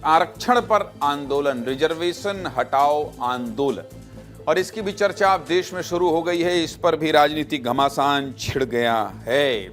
आरक्षण पर आंदोलन, रिजर्वेशन हटाओ आंदोलन, और इसकी भी चर्चा अब देश में शुरू हो गई है। इस पर भी राजनीतिक घमासान छिड़ गया है।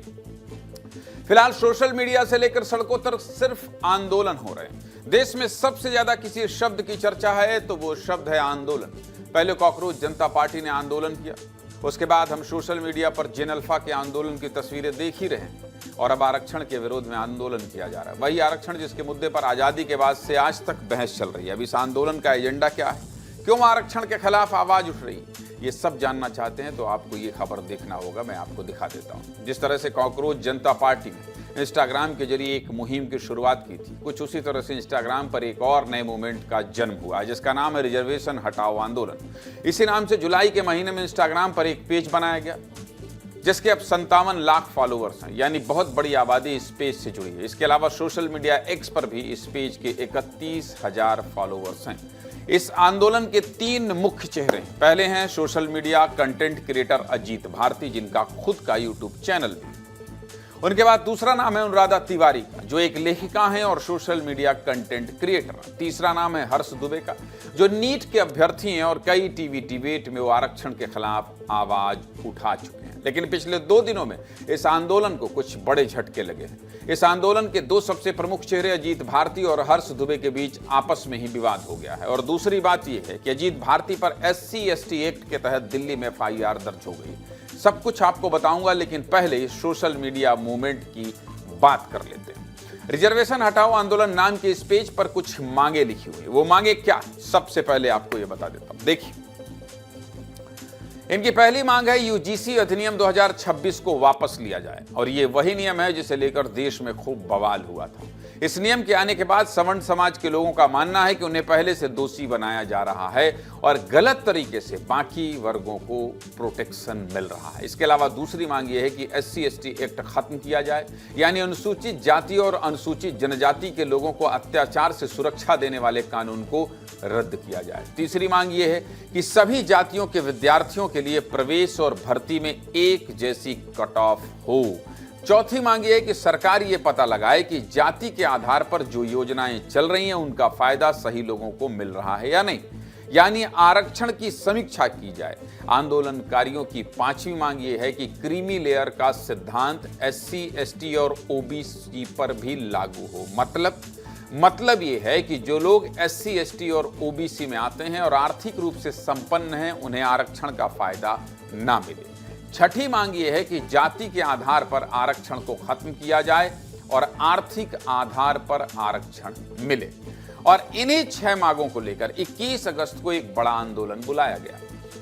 फिलहाल सोशल मीडिया से लेकर सड़कों तक सिर्फ आंदोलन हो रहे हैं। देश में सबसे ज्यादा किसी शब्द की चर्चा है तो वो शब्द है आंदोलन। पहले कॉकरोच जनता पार्टी ने आंदोलन किया, उसके बाद हम सोशल मीडिया पर जिन अल्फा के आंदोलन की तस्वीरें देख ही रहे हैं, और अब आरक्षण के विरोध में आंदोलन किया जा रहा है। वही आरक्षण जिसके मुद्दे पर आजादी के बाद से आज तक बहस चल रही है। अब इस आंदोलन का एजेंडा क्या है, क्यों आरक्षण के खिलाफ आवाज उठ रही है, ये सब जानना चाहते हैं तो आपको ये खबर देखना होगा। मैं आपको दिखा देता हूं। जिस तरह से कॉकरोच जनता पार्टी ने इंस्टाग्राम के जरिए एक मुहिम की शुरुआत की थी, कुछ उसी तरह से इंस्टाग्राम पर एक और नए मूवमेंट का जन्म हुआ है, जिसका नाम है रिजर्वेशन हटाओ आंदोलन। इसी नाम से जुलाई के महीने में इंस्टाग्राम पर एक पेज बनाया गया, जिसके अब 57 लाख फॉलोअर्स हैं, यानी बहुत बड़ी आबादी इस पेज से जुड़ी है। इसके अलावा सोशल मीडिया एक्स पर भी इस पेज के 31,000 फॉलोअर्स हैं। इस आंदोलन के 3 मुख्य चेहरे हैं। पहले हैं social media content creator Ajit Bharti, जिनका खुद का यूट्यूब चैनल भी। उनके बाद दूसरा नाम है अनुराधा तिवारी का, जो एक लेखिका हैं और सोशल मीडिया कंटेंट क्रिएटर। तीसरा नाम है हर्ष दुबे का, जो नीट के अभ्यर्थी हैं और कई टीवी डिबेट में वो आरक्षण के खिलाफ आवाज उठा चुके हैं। लेकिन पिछले 2 दिनों में इस आंदोलन को कुछ बड़े झटके लगे हैं। इस आंदोलन के 2 सबसे प्रमुख चेहरे अजीत भारती और हर्ष दुबे के बीच आपस में ही विवाद हो गया है। और दूसरी बात यह है कि अजीत भारती पर SC/ST एक्ट के तहत दिल्ली में FIR दर्ज हो गई। सब कुछ आपको बताऊंगा, लेकिन पहले सोशल मीडिया मूवमेंट की बात कर लेते हैं। रिजर्वेशन हटाओ आंदोलन नाम के इस पेज पर कुछ मांगे लिखी हुई। वो मांगे क्या, सबसे पहले आपको ये बता देता हूं। देखिए, इनकी पहली मांग है UGC अधिनियम 2026 को वापस लिया जाए, और ये वही नियम है जिसे लेकर देश में खूब बवाल हुआ था। इस नियम के आने के बाद सवर्ण समाज के लोगों का मानना है कि उन्हें पहले से दोषी बनाया जा रहा है और गलत तरीके से बाकी वर्गों को प्रोटेक्शन मिल रहा है। इसके अलावा दूसरी मांग यह है कि SC/ST एक्ट खत्म किया जाए, यानी अनुसूचित जाति और अनुसूचित जनजाति के लोगों को अत्याचार से सुरक्षा देने वाले कानून को रद्द किया जाए। तीसरी मांग यह है कि सभी जातियों के विद्यार्थियों के लिए प्रवेश और भर्ती में एक जैसी कट ऑफ हो। चौथी मांग यह है कि सरकार ये पता लगाए कि जाति के आधार पर जो योजनाएं चल रही हैं उनका फायदा सही लोगों को मिल रहा है या नहीं, यानी आरक्षण की समीक्षा की जाए। आंदोलनकारियों की 5वीं मांग यह है कि क्रीमी लेयर का सिद्धांत SC/ST और OBC पर भी लागू हो। मतलब ये है कि जो लोग SC/ST और OBC में आते हैं और आर्थिक रूप से संपन्न हैं, उन्हें आरक्षण का फायदा ना मिले। छठी मांग यह है कि जाति के आधार पर आरक्षण को खत्म किया जाए और आर्थिक आधार पर आरक्षण मिले। और इन्हीं 6 मांगों को लेकर 21 अगस्त को एक बड़ा आंदोलन बुलाया गया।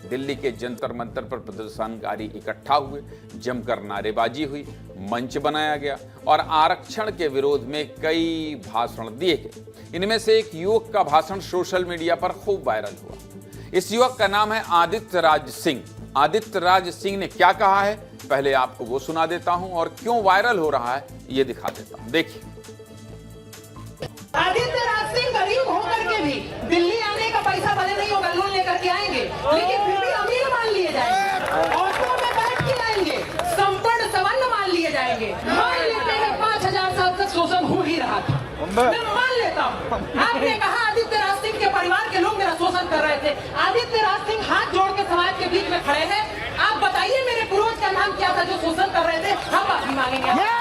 दिल्ली के जंतर मंतर पर प्रदर्शनकारी इकट्ठा हुए, जमकर नारेबाजी हुई, मंच बनाया गया और आरक्षण के विरोध में कई भाषण दिए गए। इनमें से एक युवक का भाषण सोशल मीडिया पर खूब वायरल हुआ। इस युवक का नाम है आदित्य राज सिंह। आदित्य राज सिंह ने क्या कहा है, पहले आपको वो सुना देता हूं और क्यों वायरल हो रहा है ये दिखा देता हूं। देखिए, आदित्य राज सिंह गरीब होकर के भी दिल्ली आने का पैसा भले नहीं होगा, लोन लेकर के आएंगे, लेकिन फिर भी अमीर मान लिए जाएंगे, ऑटो में बैठ के आएंगे, संपन्न सवर्ण मान लिए जाएंगे। मान लेते हैं 5000 साल तक शोषण हो ही रहा था, मैं मान लेता हूँ। आपने कहा आदित्य राज सिंह के परिवार के लोग मेरा शोषण कर रहे थे। आदित्य राज सिंह हाथ जोड़ के समाज के बीच में खड़े हैं। आप बताइए मेरे पूर्वज का नाम क्या था जो शोषण कर रहे थे, हम माफी मांगेंगे।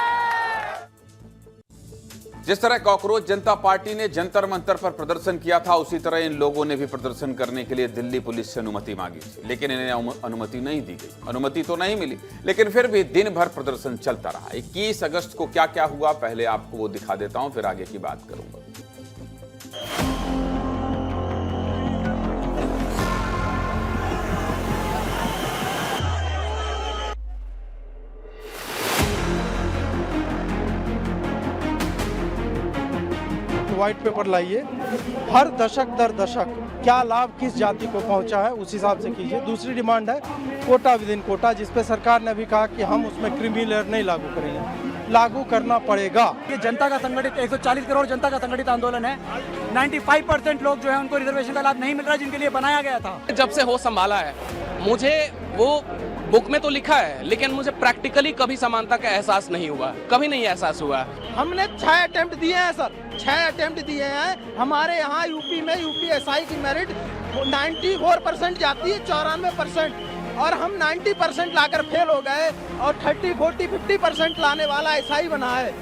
जिस तरह कॉकरोच जनता पार्टी ने जंतर मंतर पर प्रदर्शन किया था, उसी तरह इन लोगों ने भी प्रदर्शन करने के लिए दिल्ली पुलिस से अनुमति मांगी थी, लेकिन इन्हें अनुमति नहीं दी गई। अनुमति तो नहीं मिली, लेकिन फिर भी दिन भर प्रदर्शन चलता रहा। 21 अगस्त को क्या क्या हुआ, पहले आपको वो दिखा देता हूं, फिर आगे की बात करूंगा। व्हाइट पेपर लाइए, हर दशक दर दशक क्या लाभ किस जाति को पहुंचा है उस हिसाब से कीजिए। दूसरी डिमांड है कोटा विद इन कोटा, जिस पे सरकार ने भी कहा कि हम उसमें क्रीमी लेयर नहीं लागू करेंगे, लागू करना पड़ेगा। ये जनता का संगठित 140 करोड़ जनता का संगठित आंदोलन है। 95% लोग जो है उनको रिजर्वेशन का लाभ नहीं मिल रहा, जिनके लिए बनाया गया था। जब से होश संभाला है, मुझे वो बुक में तो लिखा है, लेकिन मुझे प्रैक्टिकली कभी समानता का एहसास नहीं हुआ, कभी नहीं एहसास हुआ। हमने 6 अटेम्प्ट दिए हैं सर, 6 अटेम्प्ट दिए हैं। हमारे यहाँ यूपी में यूपीएसआई की मेरिट 94% जाती है, 94%, और हम 90% लाकर फेल हो गए और 30, 40, 50% लाने वाला एसआई बना है।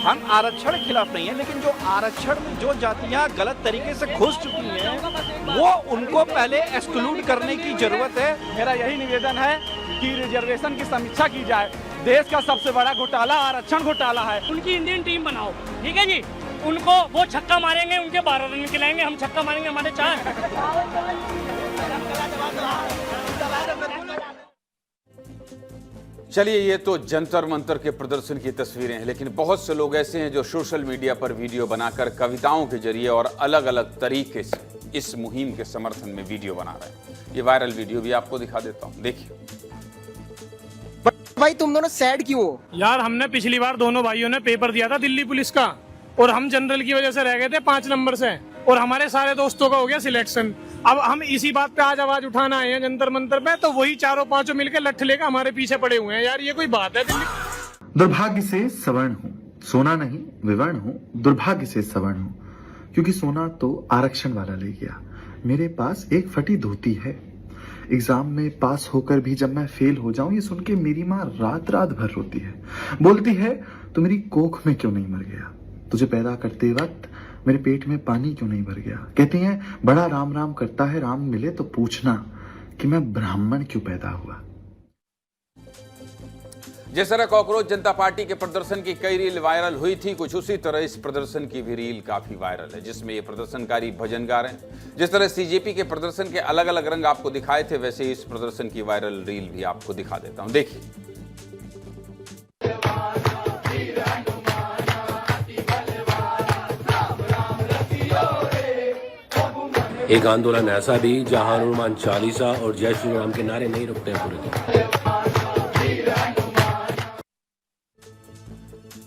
हम आरक्षण के खिलाफ नहीं है, लेकिन जो आरक्षण में जो जातियां गलत तरीके से घुस चुकी हैं वो उनको पहले एक्सक्लूड करने की जरूरत है। मेरा यही निवेदन है कि रिजर्वेशन की समीक्षा की जाए। देश का सबसे बड़ा घोटाला आरक्षण घोटाला है। उनकी इंडियन टीम बनाओ, ठीक है जी। उनको वो छक्का मारेंगे, उनके 12 रन खिलाएंगे, हम छक्का मारेंगे, हमारे 4। चलिए, ये तो जंतर मंतर के प्रदर्शन की तस्वीरें हैं, लेकिन बहुत से लोग ऐसे हैं जो सोशल मीडिया पर वीडियो बनाकर कविताओं के जरिए और अलग अलग तरीके से इस मुहिम के समर्थन में वीडियो बना रहे हैं। ये वायरल वीडियो भी आपको दिखा देता हूं, देखिए। भाई तुम दोनों सैड क्यों हो? यार हमने पिछली बार दोनों भाइयों ने पेपर दिया था दिल्ली पुलिस का, और हम जनरल की वजह से रह गए थे 5 नंबर से, और हमारे सारे दोस्तों का हो गया सिलेक्शन। अब हम इसी बात पे आज आवाज उठाना आए हैं जंतर मंतर पे, तो वही चारों पांचों मिलकर लठ लेकर हमारे पीछे पड़े हुए हैं। यार ये कोई बात है? दिल्ली दुर्भाग्य से सवर्ण हूँ, सोना नहीं विवर्ण हूँ, दुर्भाग्य से सवर्ण हूँ, क्योंकि सोना तो आरक्षण वाला ले गया। मेरे पास एक फटी धोती है। एग्जाम में पास होकर भी जब मैं फेल हो जाऊं, ये सुन के मेरी माँ रात रात भर रोती है। बोलती है तू मेरी कोख में क्यों नहीं मर गया, तुझे पैदा करते वक्त मेरे पेट में पानी क्यों नहीं भर गया। कहती हैं बड़ा राम राम करता है, राम मिले तो पूछना कि मैं ब्राह्मण क्यों पैदा हुआ। जिस तरह कॉकरोच जनता पार्टी के प्रदर्शन की कई रील वायरल हुई थी, कुछ उसी तरह इस प्रदर्शन की भी रील काफी वायरल है, जिसमें ये प्रदर्शनकारी भजन गा रहे हैं। जिस तरह सीजेपी के प्रदर्शन के अलग अलग रंग आपको दिखाए थे, वैसे ही इस प्रदर्शन की वायरल रील भी आपको दिखा देता हूं, देखिए। एक आंदोलन ऐसा भी जहां हनुमान चालीसा और जय श्री राम के नारे नहीं रुकते हैं पूरे दिन।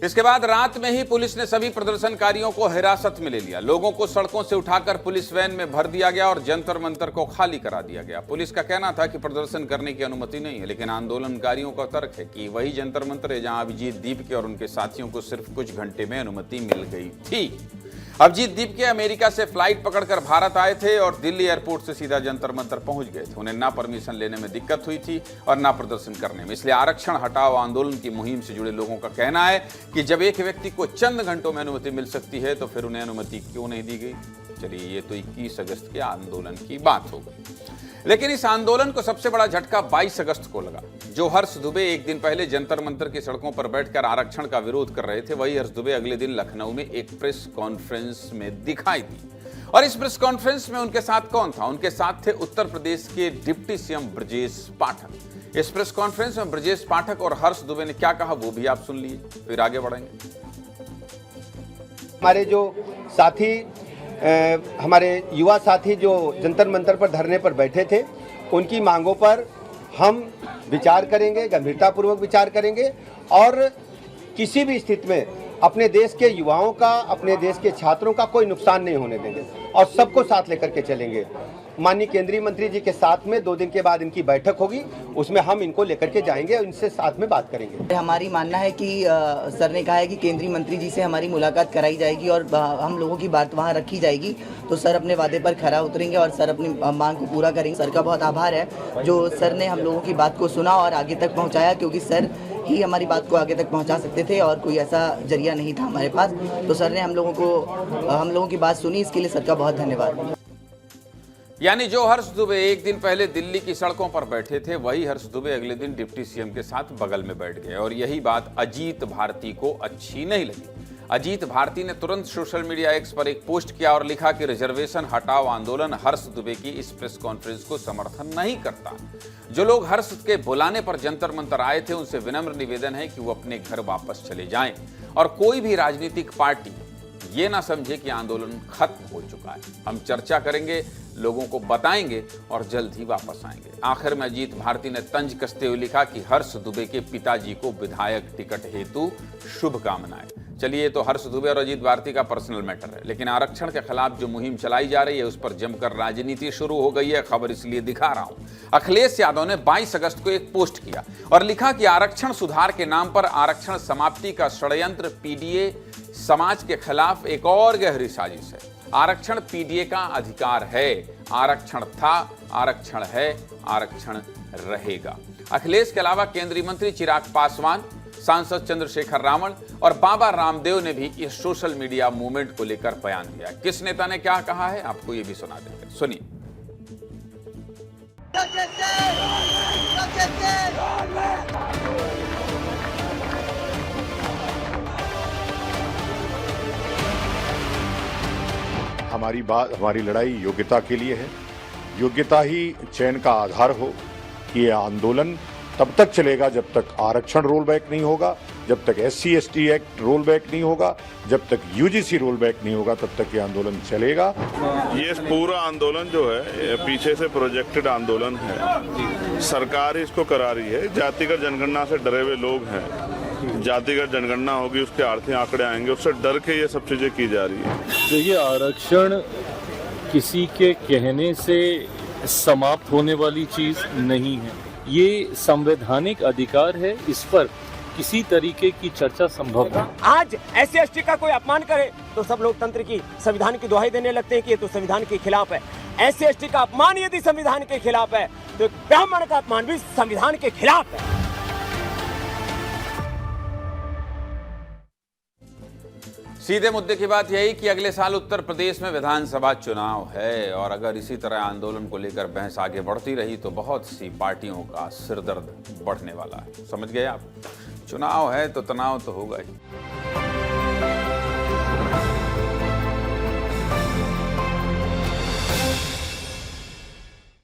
इसके बाद रात में ही पुलिस ने सभी प्रदर्शनकारियों को हिरासत में ले लिया। लोगों को सड़कों से उठाकर पुलिस वैन में भर दिया गया और जंतर मंतर को खाली करा दिया गया। पुलिस का कहना था कि प्रदर्शन करने की अनुमति नहीं है, लेकिन आंदोलनकारियों का तर्क है कि वही जंतर मंतर है जहां अभिजीत दीपके और उनके साथियों को सिर्फ कुछ घंटे में अनुमति मिल गई थी। अभिजीत दीपके अमेरिका से फ्लाइट पकड़कर भारत आए थे और दिल्ली एयरपोर्ट से सीधा जंतर मंतर पहुंच गए थे। उन्हें ना परमिशन लेने में दिक्कत हुई थी और ना प्रदर्शन करने में। इसलिए आरक्षण हटाओ आंदोलन की मुहिम से जुड़े लोगों का कहना है कि जब एक व्यक्ति को चंद घंटों में अनुमति मिल सकती है तो फिर उन्हें अनुमति क्यों नहीं दी गई। चलिए, ये तो 21 अगस्त के आंदोलन की बात हो गई, लेकिन इस आंदोलन को सबसे बड़ा झटका 22 अगस्त को लगा। जो हर्ष दुबे एक दिन पहले जंतर मंतर की सड़कों पर बैठकर आरक्षण का विरोध कर रहे थे, वही हर्ष दुबे अगले दिन लखनऊ में एक प्रेस कॉन्फ्रेंस में दिखाई दी। और इस प्रेस कॉन्फ्रेंस में उनके साथ कौन था? उनके साथ थे उत्तर प्रदेश के डिप्टी सीएम ब्रजेश पाठक। इस प्रेस कॉन्फ्रेंस में ब्रजेश पाठक और हर्ष दुबे ने क्या कहा वो भी आप सुन लीजिए, फिर आगे बढ़ेंगे। हमारे जो साथी हमारे युवा साथी जो जंतर मंतर पर धरने पर बैठे थे, उनकी मांगों पर हम विचार करेंगे, गंभीरतापूर्वक विचार करेंगे और किसी भी स्थिति में अपने देश के युवाओं का, अपने देश के छात्रों का कोई नुकसान नहीं होने देंगे और सबको साथ लेकर के चलेंगे। माननीय केंद्रीय मंत्री जी के साथ में 2 दिन के बाद इनकी बैठक होगी, उसमें हम इनको लेकर के जाएंगे और इनसे साथ में बात करेंगे। हमारी मानना है कि सर ने कहा है कि केंद्रीय मंत्री जी से हमारी मुलाकात कराई जाएगी और हम लोगों की बात वहां रखी जाएगी, तो सर अपने वादे पर खरा उतरेंगे और सर अपनी मांग को पूरा करेंगे। सर का बहुत आभार है जो सर ने हम लोगों की बात को सुना और आगे तक पहुँचाया, क्योंकि सर ही हमारी बात को आगे तक पहुंचा सकते थे और कोई ऐसा जरिया नहीं था हमारे पास। तो सर ने हम लोगों की बात सुनी, इसके लिए सर का बहुत धन्यवाद। यानी जो हर्ष दुबे एक दिन पहले दिल्ली की सड़कों पर बैठे थे, वही हर्ष दुबे अगले दिन डिप्टी सीएम के साथ बगल में बैठ गए। और यही बात अजीत भारती को अच्छी नहीं लगी। अजीत भारती ने तुरंत सोशल मीडिया एक्स पर एक पोस्ट किया और लिखा कि रिजर्वेशन हटाओ आंदोलन हर्ष दुबे की इस प्रेस कॉन्फ्रेंस को समर्थन नहीं करता। जो लोग हर्ष के बुलाने पर जंतर मंतर आए थे, उनसे विनम्र निवेदन है कि वो अपने घर वापस चले जाएं और कोई भी राजनीतिक पार्टी ये ना समझे कि आंदोलन खत्म हो चुका है। हम चर्चा करेंगे, लोगों को बताएंगे और जल्द ही वापस आएंगे। आखिर में अजीत भारती ने तंज कसते हुए लिखा कि हर्ष दुबे के पिताजी को विधायक टिकट हेतु शुभकामनाएं। चलिए, तो हर्ष दुबे और अजीत भारती का पर्सनल मैटर है, लेकिन आरक्षण के खिलाफ जो मुहिम चलाई जा रही है उस पर जमकर राजनीति शुरू हो गई है। खबर इसलिए दिखा रहा हूं। अखिलेश यादव ने 22 अगस्त को एक पोस्ट किया और लिखा कि आरक्षण सुधार के नाम पर आरक्षण समाप्ति का षड्यंत्र पीडीए समाज के खिलाफ एक और गहरी साजिश है। आरक्षण पीडीए का अधिकार है, आरक्षण था, आरक्षण है, आरक्षण रहेगा। अखिलेश के अलावा केंद्रीय मंत्री चिराग पासवान, सांसद चंद्रशेखर रावण और बाबा रामदेव ने भी इस सोशल मीडिया मूवमेंट को लेकर बयान दिया। किस नेता ने क्या कहा है, आपको ये भी सुना देते हैं, सुनिए। हमारी बात, हमारी लड़ाई योग्यता के लिए है। योग्यता ही चयन का आधार हो कि ये आंदोलन तब तक चलेगा जब तक आरक्षण रोल बैक नहीं होगा, जब तक SC/ST एक्ट रोल बैक नहीं होगा, जब तक UGC रोल बैक नहीं होगा, तब तक ये आंदोलन चलेगा। ये पूरा आंदोलन जो है पीछे से प्रोजेक्टेड आंदोलन है, सरकार ही इसको करा रही है। जातिगत जनगणना से डरे हुए लोग हैं, जातिगत जनगणना होगी उसके आर्थिक आंकड़े आएंगे, उससे डर के ये सब चीजें की जा रही है। देखिए, आरक्षण किसी के कहने से समाप्त होने वाली चीज नहीं है, ये संवैधानिक अधिकार है, इस पर किसी तरीके की चर्चा संभव नहीं। आज SC/ST का कोई अपमान करे तो सब लोकतंत्र की, संविधान की दुहाई देने लगते हैं कि ये तो संविधान के खिलाफ है। SC/ST का अपमान यदि संविधान के खिलाफ है तो ब्राह्मण का अपमान भी संविधान के खिलाफ है। सीधे मुद्दे की बात यही कि अगले साल उत्तर प्रदेश में विधानसभा चुनाव है और अगर इसी तरह आंदोलन को लेकर बहस आगे बढ़ती रही तो बहुत सी पार्टियों का सिरदर्द बढ़ने वाला है। समझ गए आप? चुनाव है तो तनाव तो होगा ही।